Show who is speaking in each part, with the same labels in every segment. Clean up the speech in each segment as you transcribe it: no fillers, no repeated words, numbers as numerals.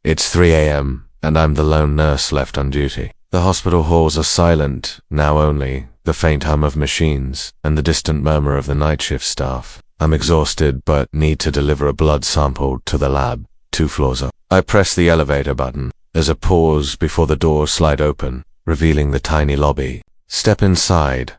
Speaker 1: It's 3 a.m., and I'm the lone nurse left on duty. The hospital halls are silent, now only the faint hum of machines and the distant murmur of the night shift staff. I'm exhausted, but need to deliver a blood sample to the lab, 2 floors up. I press the elevator button. There's a pause before the doors slide open, revealing the tiny lobby. Step inside.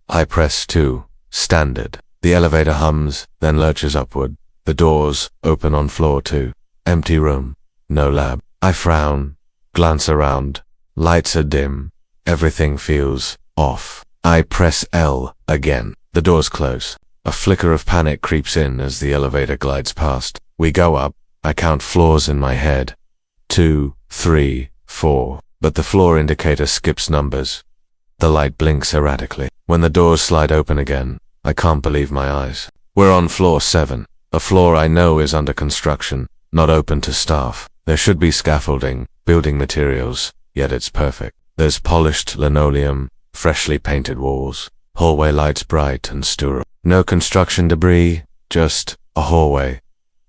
Speaker 1: I press 2. Standard. The elevator hums, then lurches upward. The doors open on floor 2. Empty room. No lab. I frown. Glance around. Lights are dim. Everything feels off. I press L again. The doors close. A flicker of panic creeps in as the elevator glides past. We go up. I count floors in my head. 2, 3, 4. But the floor indicator skips numbers. The light blinks erratically. When the doors slide open again, I can't believe my eyes. We're on floor 7. A floor I know is under construction, not open to staff. There should be scaffolding, building materials, yet it's perfect. There's polished linoleum, freshly painted walls, hallway lights bright and sterile. No construction debris, just a hallway.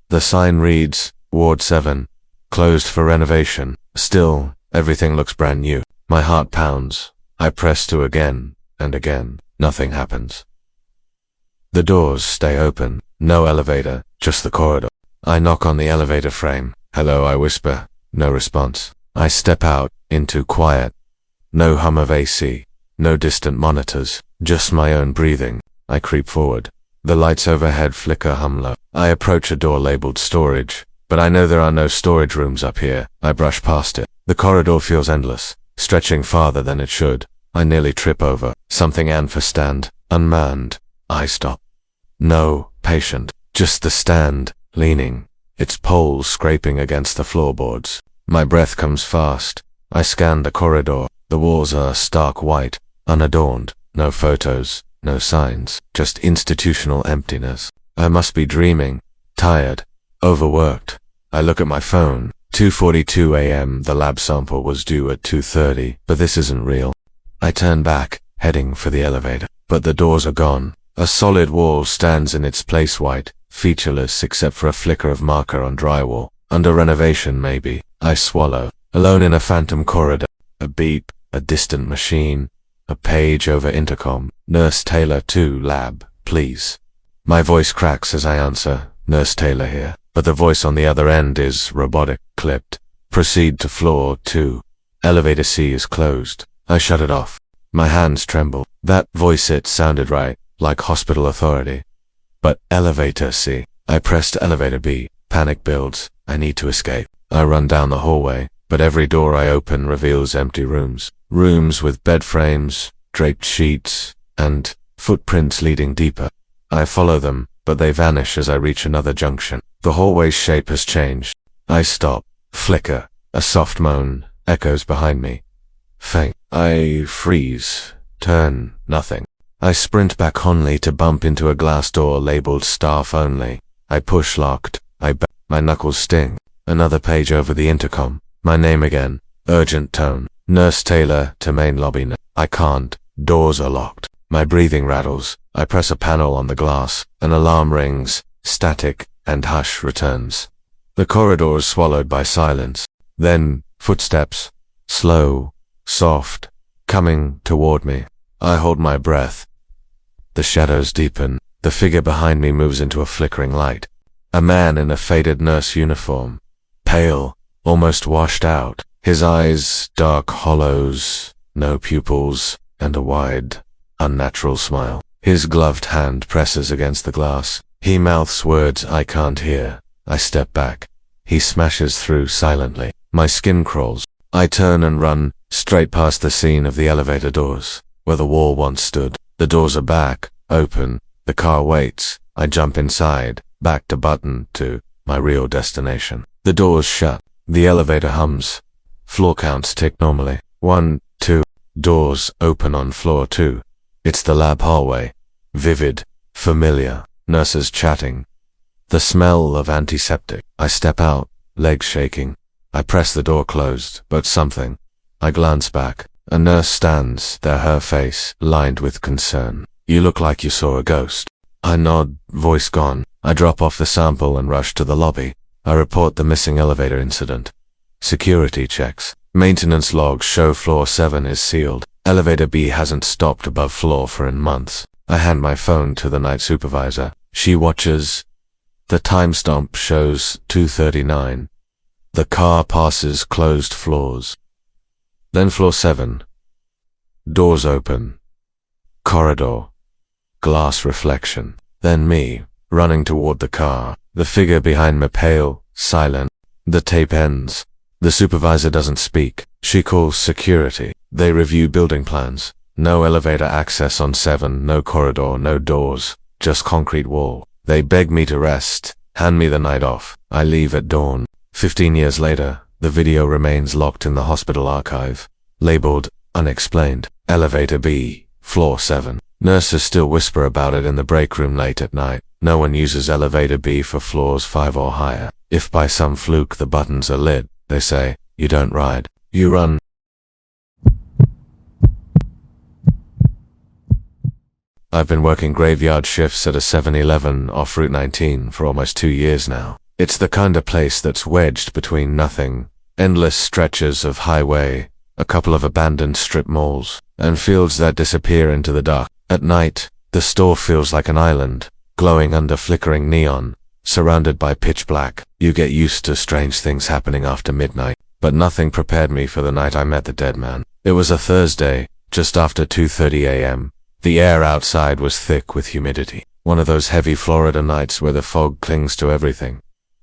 Speaker 1: The sign reads, Ward 7, closed for renovation. Still, everything looks brand new. My heart pounds. I press 2 again, and again. Nothing happens. The doors stay open. No elevator, just the corridor. I knock on the elevator frame. Hello, I whisper. No response. I step out, into quiet. No hum of AC. No distant monitors. Just my own breathing. I creep forward. The lights overhead flicker hum low. I approach a door labeled storage, but I know there are no storage rooms up here. I brush past it. The corridor feels endless, stretching farther than it should. I nearly trip over something and for stand. Unmanned. I stop. No patient. Just the stand, leaning. Its poles scraping against the floorboards. My breath comes fast. I scan the corridor. The walls are stark white, unadorned. No photos, no signs. Just institutional emptiness. I must be dreaming. Tired. Overworked. I look at my phone. 2:42 a.m. The lab sample was due at 2:30, but this isn't real. I turn back, heading for the elevator. But the doors are gone. A solid wall stands in its place, white, featureless except for a flicker of marker on drywall. Under renovation, maybe. I swallow. Alone in a phantom corridor. A beep, a distant machine, a page over intercom. Nurse Taylor 2, lab, please. My voice cracks as I answer. Nurse Taylor here. But the voice on the other end is robotic, clipped. Proceed to floor 2. Elevator C is closed. I shut it off. My hands tremble. That voice, it sounded right, like hospital authority. But elevator C. I press to elevator B. Panic builds. I need to escape. I run down the hallway, but every door I open reveals empty rooms. Rooms with bed frames, draped sheets, and footprints leading deeper. I follow them, but they vanish as I reach another junction. The hallway's shape has changed. I stop. Flicker. A soft moan echoes behind me. Faint. I freeze. Turn. Nothing. I sprint back only to bump into a glass door labeled staff only. I push locked. My knuckles sting. Another page over the intercom. My name again. Urgent tone. Nurse Taylor to main lobby. I can't. Doors are locked. My breathing rattles. I press a panel on the glass. An alarm rings. Static and hush returns. The corridor is swallowed by silence. Then footsteps. Slow. Soft. Coming toward me. I hold my breath. The shadows deepen. The figure behind me moves into a flickering light. A man in a faded nurse uniform. Pale. Almost washed out. His eyes dark hollows. No pupils. And a wide, unnatural smile. His gloved hand presses against the glass. He mouths words I can't hear. I step back. He smashes through silently. My skin crawls. I turn and run, straight past the scene of the elevator doors, where the wall once stood. The doors are back, open. The car waits. I jump inside, back to button to my real destination. The doors shut. The elevator hums. Floor counts tick normally. 1, 2. Doors open on floor 2. It's the lab hallway. Vivid, familiar. Nurses chatting. The smell of antiseptic. I step out, legs shaking. I press the door closed, but something. I glance back. A nurse stands there, her face lined with concern. You look like you saw a ghost. I nod, voice gone. I drop off the sample and rush to the lobby. I report the missing elevator incident. Security checks. Maintenance logs show floor 7 is sealed. Elevator B hasn't stopped above floor for in months. I hand my phone to the night supervisor. She watches. The timestamp shows 2:39. The car passes closed floors. Then floor 7. Doors open. Corridor. Glass reflection. Then me, running toward the car. The figure behind me pale, silent. The tape ends. The supervisor doesn't speak. She calls security. They review building plans. No elevator access on 7, no corridor, no doors, just concrete wall. They beg me to rest, hand me the night off. I leave at dawn. 15 years later, the video remains locked in the hospital archive, labeled unexplained. Elevator B, floor 7. Nurses still whisper about it in the break room late at night. No one uses elevator B for floors 5 or higher. If by some fluke the buttons are lit, they say, you don't ride, you run. I've been working graveyard shifts at a 7-Eleven off Route 19 for almost 2 years now. It's the kind of place that's wedged between nothing, endless stretches of highway, a couple of abandoned strip malls, and fields that disappear into the dark. At night, the store feels like an island, glowing under flickering neon, surrounded by pitch black. You get used to strange things happening after midnight, but nothing prepared me for the night I met the dead man. It was a Thursday, just after 2:30 a.m. The air outside was thick with humidity. One of those heavy Florida nights where the fog clings to everything.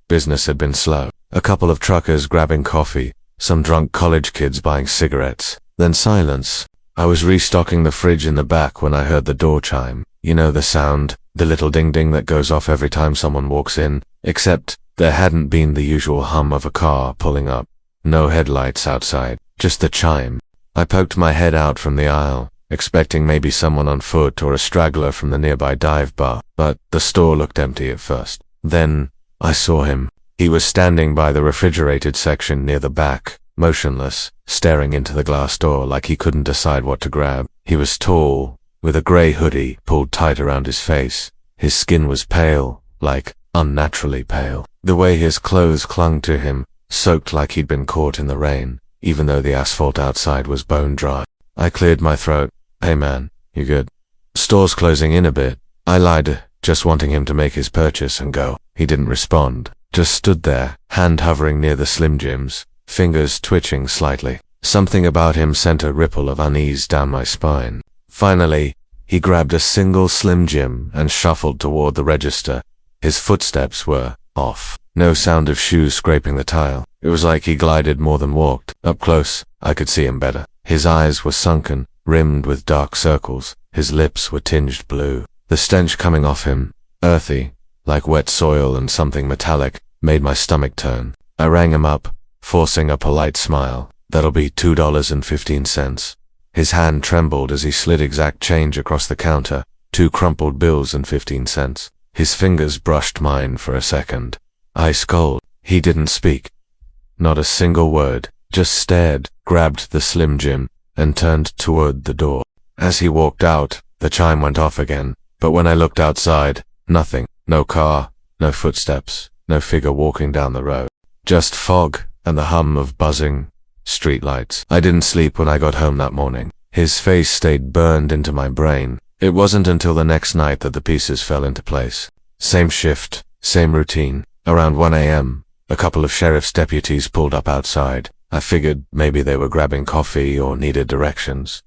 Speaker 1: Business had been slow. A couple of truckers grabbing coffee, some drunk college kids buying cigarettes. Then silence. I was restocking the fridge in the back when I heard the door chime. You know the sound, the little ding-ding that goes off every time someone walks in, except there hadn't been the usual hum of a car pulling up. No headlights outside, just the chime. I poked my head out from the aisle, expecting maybe someone on foot or a straggler from the nearby dive bar, but the store looked empty at first. Then I saw him. He was standing by the refrigerated section near the back, motionless, staring into the glass door like he couldn't decide what to grab. He was tall, with a gray hoodie pulled tight around his face. His skin was pale, like unnaturally pale. The way his clothes clung to him, soaked like he'd been caught in the rain, even though the asphalt outside was bone dry. I cleared my throat. Hey man, you good? Store's closing in a bit. I lied, just wanting him to make his purchase and go. He didn't respond, just stood there, hand hovering near the Slim Jims, fingers twitching slightly. Something about him sent a ripple of unease down my spine. Finally, he grabbed a single Slim Jim and shuffled toward the register. His footsteps were off. No sound of shoes scraping the tile. It was like he glided more than walked. Up close, I could see him better. His eyes were sunken, rimmed with dark circles. His lips were tinged blue. The stench coming off him, earthy, like wet soil and something metallic, made my stomach turn. I rang him up, forcing a polite smile. That'll be $2.15. His hand trembled as he slid exact change across the counter, 2 crumpled bills and 15 cents. His fingers brushed mine for a second. Ice cold. He didn't speak. Not a single word, just stared, grabbed the Slim Jim, and turned toward the door. As he walked out, the chime went off again, but when I looked outside, nothing. No car, no footsteps, no figure walking down the road. Just fog and the hum of buzzing streetlights. I didn't sleep when I got home that morning. His face stayed burned into my brain. It wasn't until the next night that the pieces fell into place. Same shift, same routine. Around 1 a.m., a couple of sheriff's deputies pulled up outside. I figured maybe they were grabbing coffee or needed directions.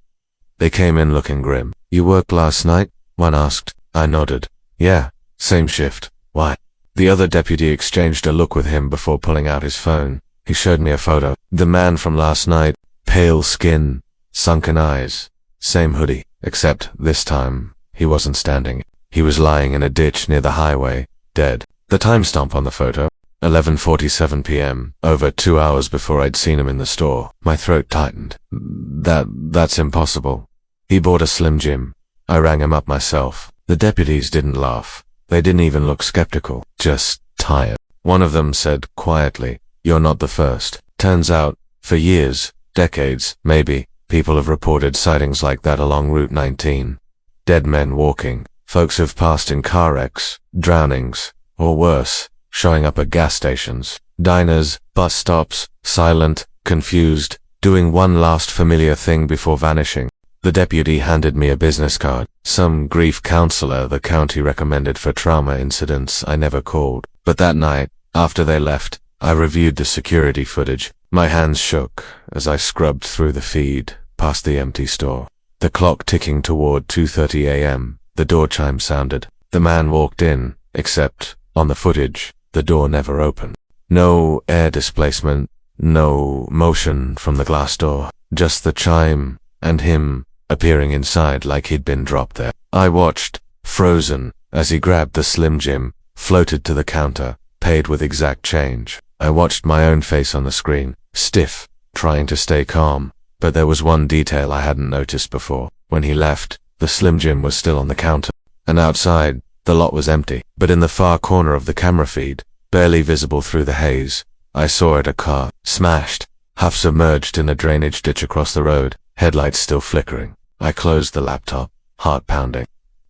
Speaker 1: They came in looking grim. You worked last night? One asked. I nodded. Yeah, same shift. Why? The other deputy exchanged a look with him before pulling out his phone. He showed me a photo. The man from last night, pale skin, sunken eyes, same hoodie, except this time, he wasn't standing. He was lying in a ditch near the highway, dead. The timestamp on the photo, 11:47 p.m., over 2 hours before I'd seen him in the store. My throat tightened. That's impossible. He bought a Slim Jim. I rang him up myself. The deputies didn't laugh. They didn't even look skeptical, just tired. One of them said quietly, "You're not the first." Turns out, for years, decades, maybe, people have reported sightings like that along Route 19. Dead men walking. Folks have passed in car wrecks, drownings, or worse, showing up at gas stations, diners, bus stops, silent, confused, doing one last familiar thing before vanishing. The deputy handed me a business card, some grief counselor the county recommended for trauma incidents I never called. But that night, after they left, I reviewed the security footage. My hands shook as I scrubbed through the feed, past the empty store. The clock ticking toward 2:30 a.m., the door chime sounded. The man walked in, except, on the footage, the door never opened. No air displacement, no motion from the glass door, just the chime, and him appearing inside like he'd been dropped there. I watched, frozen, as he grabbed the Slim Jim, floated to the counter, paid with exact change. I watched my own face on the screen, stiff, trying to stay calm, but there was one detail I hadn't noticed before. When he left, the Slim Jim was still on the counter, and outside, the lot was empty. But in the far corner of the camera feed, barely visible through the haze, I saw it a car, smashed, half submerged in a drainage ditch across the road, headlights still flickering. I closed the laptop, heart pounding.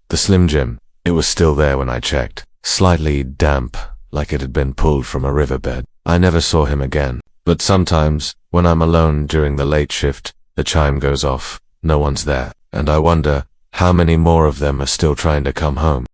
Speaker 1: The Slim Jim, it was still there when I checked, slightly damp, like it had been pulled from a riverbed. I never saw him again, but sometimes, when I'm alone during the late shift, the chime goes off, no one's there, and I wonder how many more of them are still trying to come home.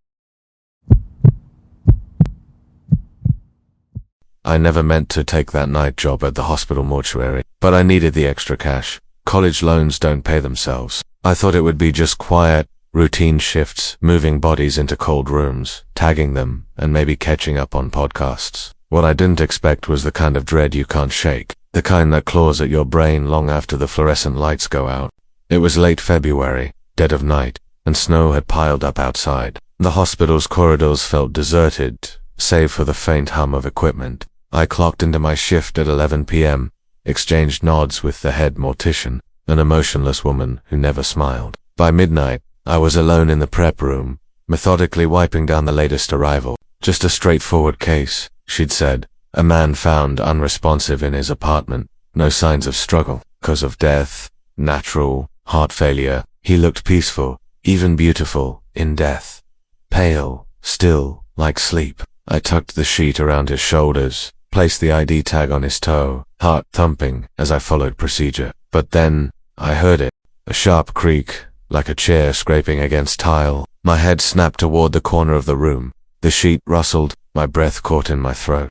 Speaker 1: I never meant to take that night job at the hospital mortuary, but I needed the extra cash. College loans don't pay themselves. I thought it would be just quiet, routine shifts, moving bodies into cold rooms, tagging them, and maybe catching up on podcasts. What I didn't expect was the kind of dread you can't shake, the kind that claws at your brain long after the fluorescent lights go out. It was late February, dead of night, and snow had piled up outside. The hospital's corridors felt deserted, save for the faint hum of equipment. I clocked into my shift at 11 p.m., exchanged nods with the head mortician, an emotionless woman who never smiled. By midnight, I was alone in the prep room, methodically wiping down the latest arrival. Just a straightforward case, she'd said. A man found unresponsive in his apartment. No signs of struggle. Cause of death, natural, heart failure. He looked peaceful, even beautiful, in death. Pale, still, like sleep. I tucked the sheet around his shoulders, placed the ID tag on his toe, heart thumping as I followed procedure. But then, I heard it. A sharp creak, like a chair scraping against tile. My head snapped toward the corner of the room. The sheet rustled, my breath caught in my throat.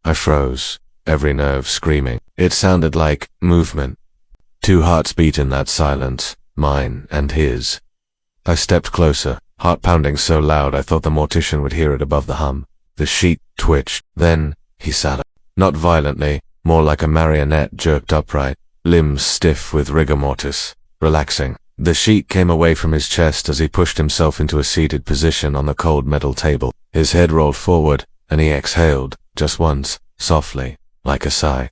Speaker 1: I froze, every nerve screaming. It sounded like movement. Two hearts beat in that silence, mine and his. I stepped closer, heart pounding so loud I thought the mortician would hear it above the hum. The sheet twitched. Then, he sat up. Not violently, more like a marionette jerked upright, limbs stiff with rigor mortis, relaxing. The sheet came away from his chest as he pushed himself into a seated position on the cold metal table. His head rolled forward, and he exhaled, just once, softly, like a sigh.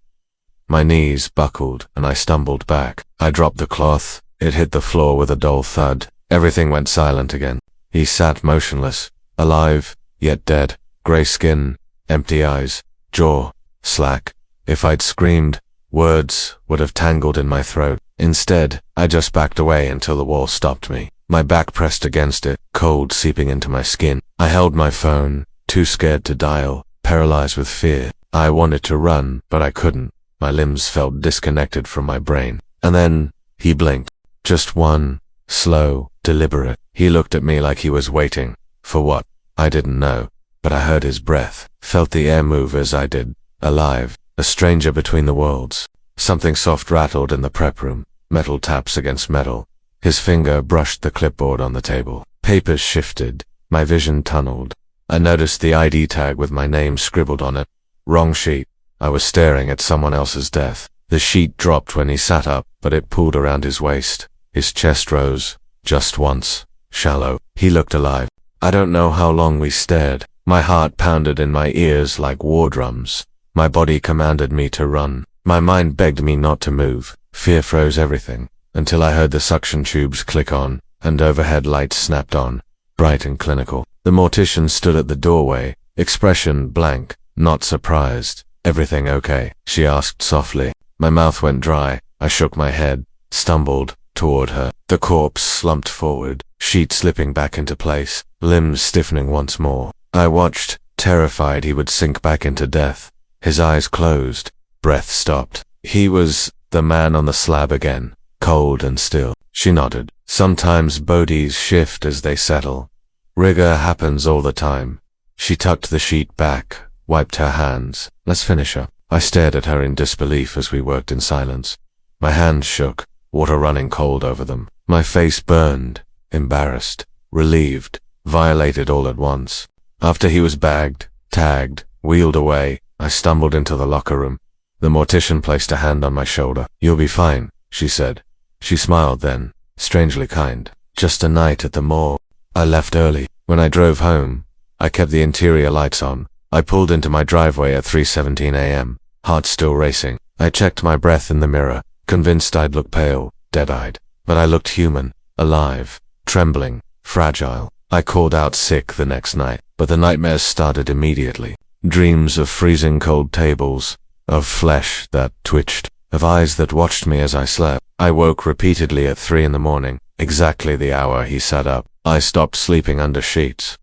Speaker 1: My knees buckled, and I stumbled back. I dropped the cloth. It hit the floor with a dull thud. Everything went silent again. He sat motionless, alive, yet dead. Gray skin, empty eyes, jaw, slack. If I'd screamed, words would have tangled in my throat. Instead, I just backed away until the wall stopped me. My back pressed against it, cold seeping into my skin. I held my phone, too scared to dial, paralyzed with fear. I wanted to run, but I couldn't. My limbs felt disconnected from my brain. And then, he blinked. Just one, slow, deliberate. He looked at me like he was waiting. For what? I didn't know. But I heard his breath, felt the air move as I did. Alive, a stranger between the worlds. Something soft rattled in the prep room, metal taps against metal. His finger brushed the clipboard on the table. Papers shifted, my vision tunneled. I noticed the ID tag with my name scribbled on it. Wrong sheet. I was staring at someone else's death. The sheet dropped when he sat up, but it pulled around his waist. His chest rose, just once, shallow. He looked alive. I don't know how long we stared. My heart pounded in my ears like war drums. My body commanded me to run. My mind begged me not to move. Fear froze everything, until I heard the suction tubes click on, and overhead lights snapped on, bright and clinical. The mortician stood at the doorway, expression blank, not surprised. Everything okay? She asked softly. My mouth went dry. I shook my head, stumbled toward her. The corpse slumped forward, sheet slipping back into place, limbs stiffening once more. I watched, terrified he would sink back into death. His eyes closed, breath stopped. He was the man on the slab again, cold and still. She nodded. Sometimes bodies shift as they settle. Rigor happens all the time. She tucked the sheet back, wiped her hands. Let's finish up. I stared at her in disbelief as we worked in silence. My hands shook, water running cold over them. My face burned, embarrassed, relieved, violated all at once. After he was bagged, tagged, wheeled away, I stumbled into the locker room. The mortician placed a hand on my shoulder. You'll be fine, she said. She smiled then, strangely kind. Just a night at the morgue. I left early. When I drove home, I kept the interior lights on. I pulled into my driveway at 3:17 a.m., heart still racing. I checked my breath in the mirror, convinced I'd look pale, dead-eyed. But I looked human, alive, trembling, fragile. I called out sick the next night, but the nightmares started immediately. Dreams of freezing cold tables, of flesh that twitched, of eyes that watched me as I slept. I woke repeatedly at 3 in the morning, exactly the hour he sat up. I stopped sleeping under sheets.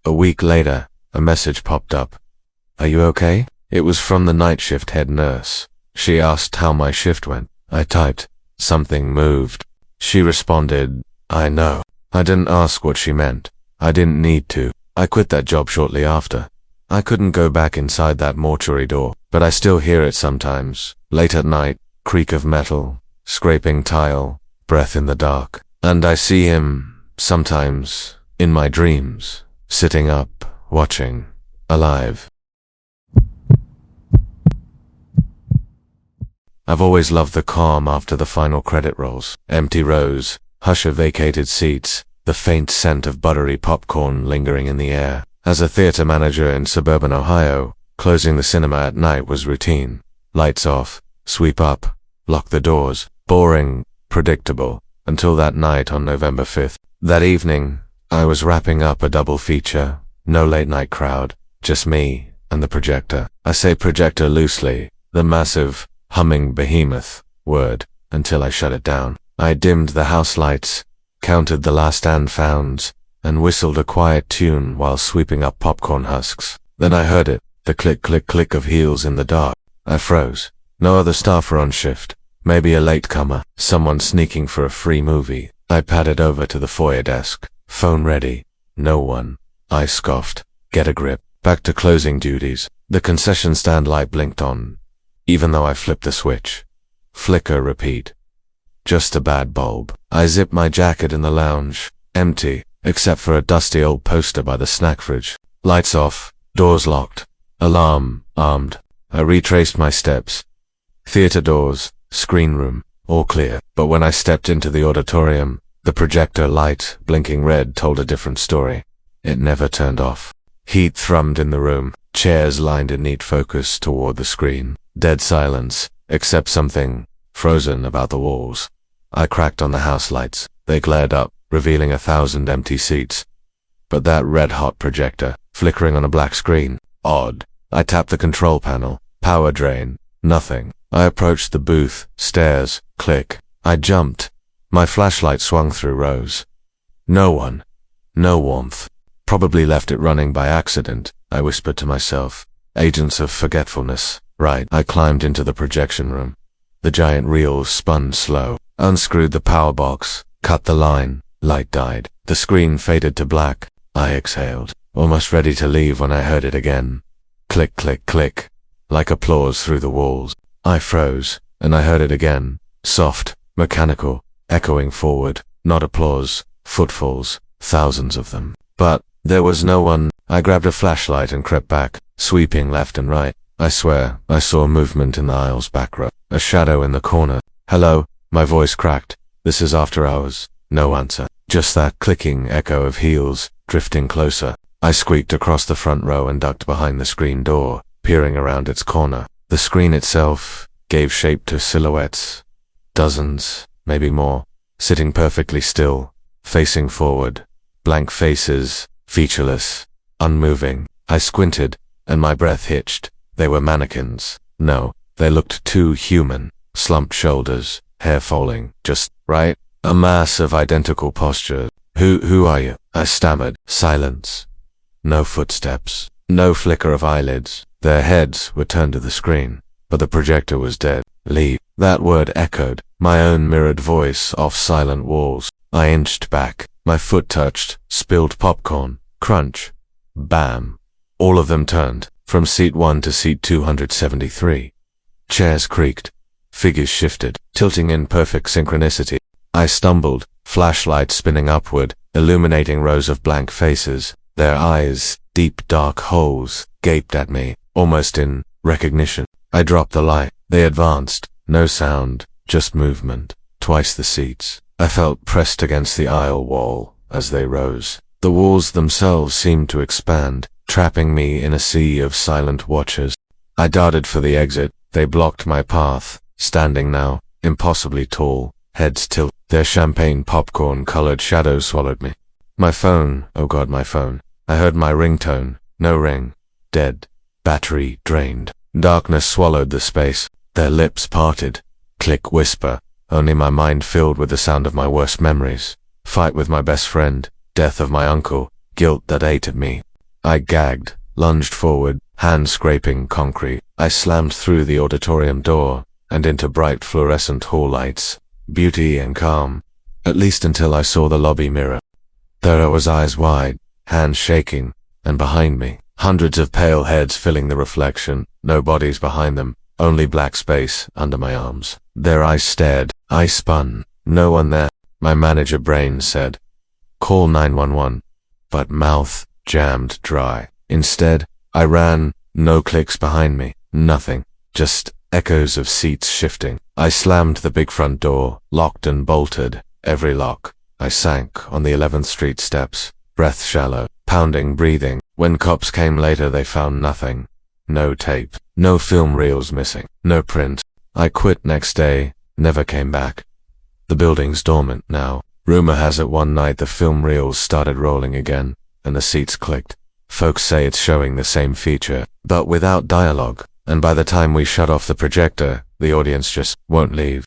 Speaker 1: A week later, a message popped up. Are you okay? It was from the night shift head nurse. She asked how my shift went. I typed, something moved. She responded, I know. I didn't ask what she meant. I didn't need to. I quit that job shortly after. I couldn't go back inside that mortuary door, but I still hear it sometimes. Late at night, creak of metal, scraping tile, breath in the dark. And I see him, sometimes, in my dreams, sitting up, watching, alive. I've always loved the calm after the final credit rolls. Empty rows, hush of vacated seats, the faint scent of buttery popcorn lingering in the air. As a theater manager in suburban Ohio, closing the cinema at night was routine. Lights off, sweep up, lock the doors. Boring, predictable, until that night on November 5th. That evening, I was wrapping up a double feature. No late night crowd, just me and the projector. I say projector loosely, the massive, humming behemoth word, until I shut it down. I dimmed the house lights, counted the last and founds, and whistled a quiet tune while sweeping up popcorn husks. Then I heard it, the click click click of heels in the dark. I froze. No other staff were on shift. Maybe a latecomer, someone sneaking for a free movie. I padded over to the foyer desk, phone ready. No one. I scoffed. Get a grip. Back to closing duties. The concession stand light blinked on, even though I flipped the switch. Flicker, repeat. Just a bad bulb. I zipped my jacket in the lounge. Empty, except for a dusty old poster by the snack fridge. Lights off, doors locked, alarm armed. I retraced my steps. Theater doors, screen room, all clear. But when I stepped into the auditorium, the projector light, blinking red, told a different story. It never turned off. Heat thrummed in the room. Chairs lined in neat focus toward the screen. Dead silence, except something frozen about the walls. I cracked on the house lights. They glared up, revealing 1,000 empty seats. But that red-hot projector, flickering on a black screen, odd. I tapped the control panel. Power drain. Nothing. I approached the booth. Stairs. Click. I jumped. My flashlight swung through rows. No one. No warmth. Probably left it running by accident, I whispered to myself. Agents of forgetfulness. Right. I climbed into the projection room. The giant reels spun slow. Unscrewed the power box. Cut the line. Light died. The screen faded to black. I exhaled, almost ready to leave when I heard it again. Click, click, click. Like applause through the walls. I froze, and I heard it again. Soft, mechanical, echoing forward. Not applause. Footfalls. Thousands of them. But there was no one. I grabbed a flashlight and crept back, sweeping left and right. I swear, I saw movement in the aisle's back row. A shadow in the corner. Hello, my voice cracked. This is after hours. No answer. Just that clicking echo of heels, drifting closer. I squeaked across the front row and ducked behind the screen door, peering around its corner. The screen itself gave shape to silhouettes. Dozens, maybe more, sitting perfectly still, facing forward. Blank faces, featureless, unmoving. I squinted, and my breath hitched. They were mannequins. No, they looked too human. Slumped shoulders, hair falling, just right. A mass of identical posture. Who are you? I stammered. Silence. No footsteps. No flicker of eyelids. Their heads were turned to the screen, but the projector was dead. Leave. That word echoed, my own mirrored voice off silent walls. I inched back. My foot touched, spilled popcorn. Crunch. Bam. All of them turned, from seat 1 to seat 273. Chairs creaked. Figures shifted, tilting in perfect synchronicity. I stumbled, flashlight spinning upward, illuminating rows of blank faces. Their eyes, deep dark holes, gaped at me, almost in recognition. I dropped the light. They advanced. No sound, just movement. Twice the seats. I felt pressed against the aisle wall as they rose. The walls themselves seemed to expand, trapping me in a sea of silent watchers. I darted for the exit. They blocked my path, standing now, impossibly tall, heads tilted. Their champagne popcorn-colored shadows swallowed me. My phone, oh God, my phone. I heard my ringtone. No ring. Dead. Battery drained. Darkness swallowed the space. Their lips parted. Click, whisper. Only my mind filled with the sound of my worst memories. Fight with my best friend. Death of my uncle. Guilt that ate at me. I gagged, lunged forward, hand scraping concrete. I slammed through the auditorium door and into bright fluorescent hall lights. Beauty and calm. At least until I saw the lobby mirror. There I was, eyes wide, hands shaking, and behind me, hundreds of pale heads filling the reflection, no bodies behind them, only black space under my arms. Their eyes stared. I spun. No one there. My manager brain said, "Call 911." But mouth jammed dry. Instead, I ran, no clicks behind me, nothing, just echoes of seats shifting. I slammed the big front door, locked and bolted, every lock. I sank on the 11th Street steps, breath shallow, pounding, breathing. When cops came later, they found nothing. No tape, no film reels missing, no print. I quit next day, never came back. The building's dormant now. Rumor has it one night the film reels started rolling again, and the seats clicked. Folks say it's showing the same feature, but without dialogue, and by the time we shut off the projector, the audience just won't leave.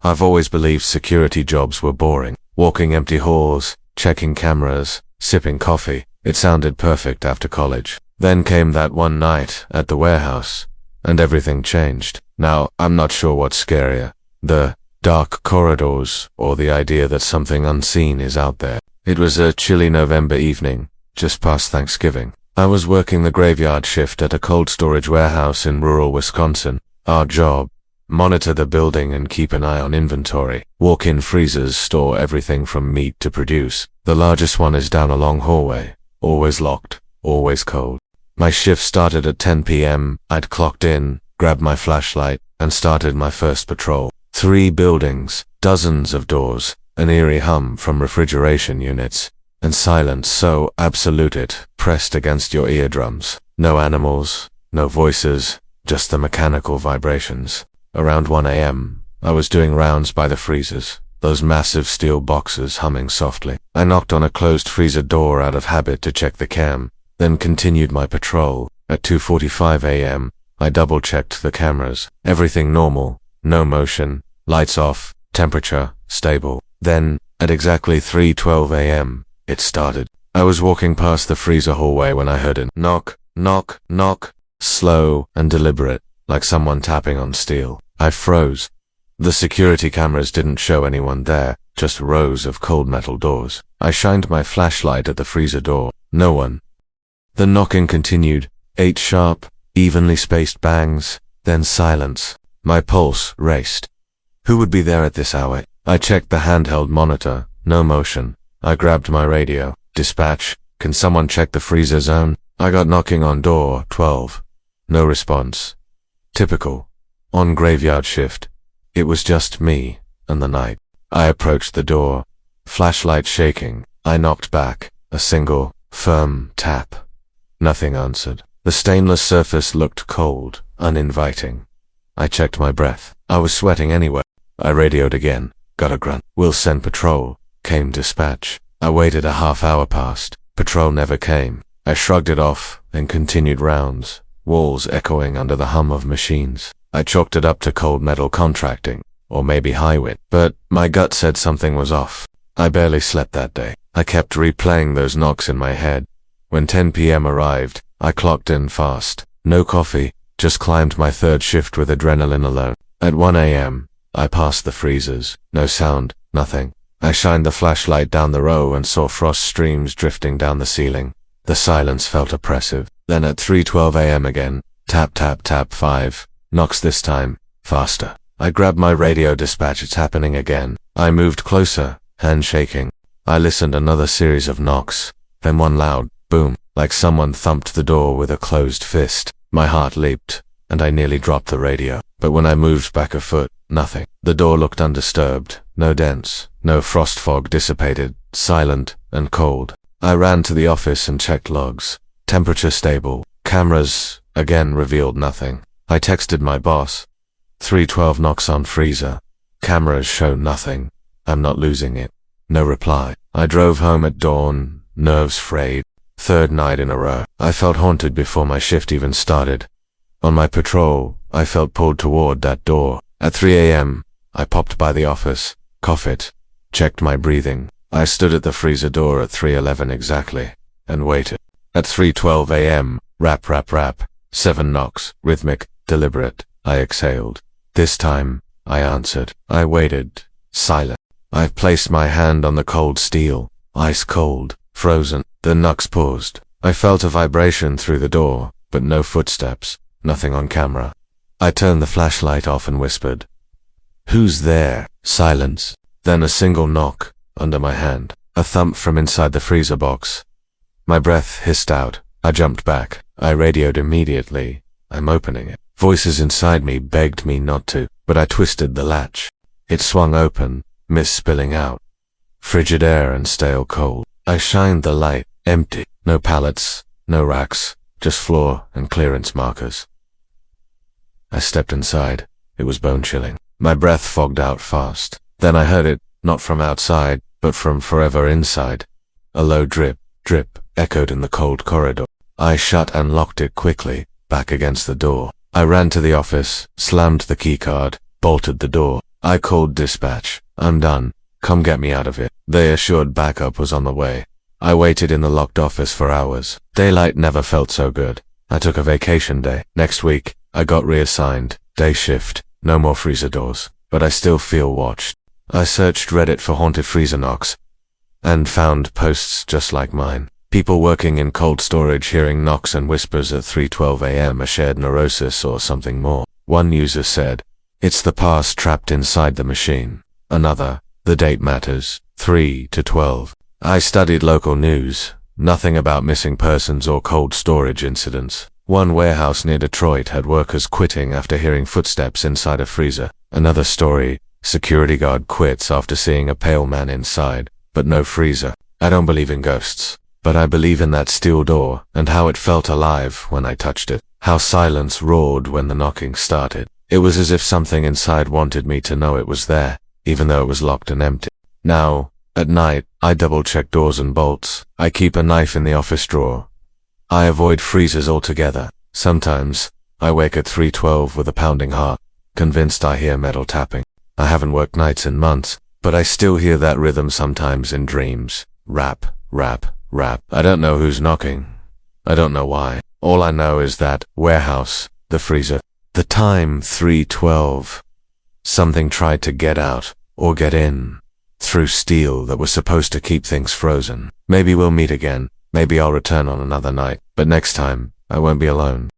Speaker 1: I've always believed security jobs were boring. Walking empty halls, checking cameras, sipping coffee. It sounded perfect after college. Then came that one night at the warehouse, and everything changed. Now, I'm not sure what's scarier, the dark corridors or the idea that something unseen is out there. It was a chilly November evening, just past Thanksgiving. I was working the graveyard shift at a cold storage warehouse in rural Wisconsin. Our job: monitor the building and keep an eye on inventory. Walk-in freezers store everything from meat to produce. The largest one is down a long hallway, always locked, always cold. My shift started at 10 p.m. I'd clocked in, grabbed my flashlight, and started my first patrol. 3 buildings, dozens of doors, an eerie hum from refrigeration units, and silence so absolute it pressed against your eardrums. No animals, no voices, just the mechanical vibrations. Around 1 a.m., I was doing rounds by the freezers, those massive steel boxes humming softly. I knocked on a closed freezer door out of habit to check the cam, then continued my patrol. At 2:45 a.m., I double-checked the cameras. Everything normal, no motion, lights off, temperature stable. Then, at exactly 3:12 a.m., it started. I was walking past the freezer hallway when I heard it knock, knock, knock, slow and deliberate, like someone tapping on steel. I froze. The security cameras didn't show anyone there, just rows of cold metal doors. I shined my flashlight at the freezer door. No one. The knocking continued, 8 sharp, evenly spaced bangs, then silence. My pulse raced. Who would be there at this hour? I checked the handheld monitor. No motion. I grabbed my radio. Dispatch, can someone check the freezer zone? I got knocking on door 12. No response. Typical. On graveyard shift. It was just me and the night. I approached the door, flashlight shaking. I knocked back. A single, firm tap. Nothing answered. The stainless surface looked cold, uninviting. I checked my breath. I was sweating anyway. I radioed again. Got a grunt. "We'll send patrol," came dispatch. I waited a half hour past. Patrol never came. I shrugged it off and continued rounds, walls echoing under the hum of machines. I chalked it up to cold metal contracting, or maybe highway, but my gut said something was off. I barely slept that day. I kept replaying those knocks in my head. When 10 p.m. arrived, I clocked in fast. No coffee, just climbed my third shift with adrenaline alone. At 1 a.m., I passed the freezers. No sound, nothing. I shined the flashlight down the row and saw frost streams drifting down the ceiling. The silence felt oppressive. Then at 3:12 a.m. again, tap tap tap 5. Knocks this time, faster. I grabbed my radio dispatch, it's happening again. I moved closer, hand shaking. I listened, another series of knocks. Then one loud boom, like someone thumped the door with a closed fist. My heart leaped, and I nearly dropped the radio. But when I moved back a foot, nothing. The door looked undisturbed, no dents, no frost fog dissipated, silent and cold. I ran to the office and checked logs. Temperature stable. Cameras, again, revealed nothing. I texted my boss. 3:12 knocks on freezer. Cameras show nothing. I'm not losing it. No reply. I drove home at dawn, nerves frayed. Third night in a row. I felt haunted before my shift even started. On my patrol, I felt pulled toward that door. At 3 a.m., I popped by the office, coughed, checked my breathing. I stood at the freezer door at 3:11 exactly, and waited. At 3:12 a.m., rap rap rap, 7 knocks, rhythmic, deliberate. I exhaled. This time, I answered. I waited, silent. I placed my hand on the cold steel, ice cold, frozen. The knocks paused. I felt a vibration through the door, but no footsteps, nothing on camera. I turned the flashlight off and whispered, "Who's there?" Silence. Then a single knock, under my hand. A thump from inside the freezer box. My breath hissed out. I jumped back. I radioed immediately. I'm opening it. Voices inside me begged me not to, but I twisted the latch. It swung open, mist spilling out. Frigid air and stale cold. I shined the light. Empty. No pallets, no racks, just floor and clearance markers. I stepped inside. It was bone-chilling. My breath fogged out fast. Then I heard it, not from outside, but from forever inside. A low drip, drip, echoed in the cold corridor. I shut and locked it quickly, back against the door. I ran to the office, slammed the keycard, bolted the door. I called dispatch. "I'm done. Come get me out of here." They assured backup was on the way. I waited in the locked office for hours. Daylight never felt so good. I took a vacation day. Next week, I got reassigned. Day shift. No more freezer doors. But I still feel watched. I searched Reddit for haunted freezer knocks, and found posts just like mine. People working in cold storage hearing knocks and whispers at 3:12 a.m. a shared neurosis or something more. One user said, "It's the past trapped inside the machine." Another, "The date matters. 3 to 12. I studied local news. Nothing about missing persons or cold storage incidents. One warehouse near Detroit had workers quitting after hearing footsteps inside a freezer. Another story, security guard quits after seeing a pale man inside, but no freezer. I don't believe in ghosts, but I believe in that steel door and how it felt alive when I touched it. How silence roared when the knocking started. It was as if something inside wanted me to know it was there, even though it was locked and empty. Now, at night, I double-check doors and bolts. I keep a knife in the office drawer. I avoid freezers altogether. Sometimes, I wake at 3:12 with a pounding heart, convinced I hear metal tapping. I haven't worked nights in months, but I still hear that rhythm sometimes in dreams. Rap, rap, rap. I don't know who's knocking. I don't know why. All I know is that warehouse, the freezer, the time 3:12. Something tried to get out, or get in, through steel that was supposed to keep things frozen. Maybe we'll meet again. Maybe I'll return on another night. But next time, I won't be alone.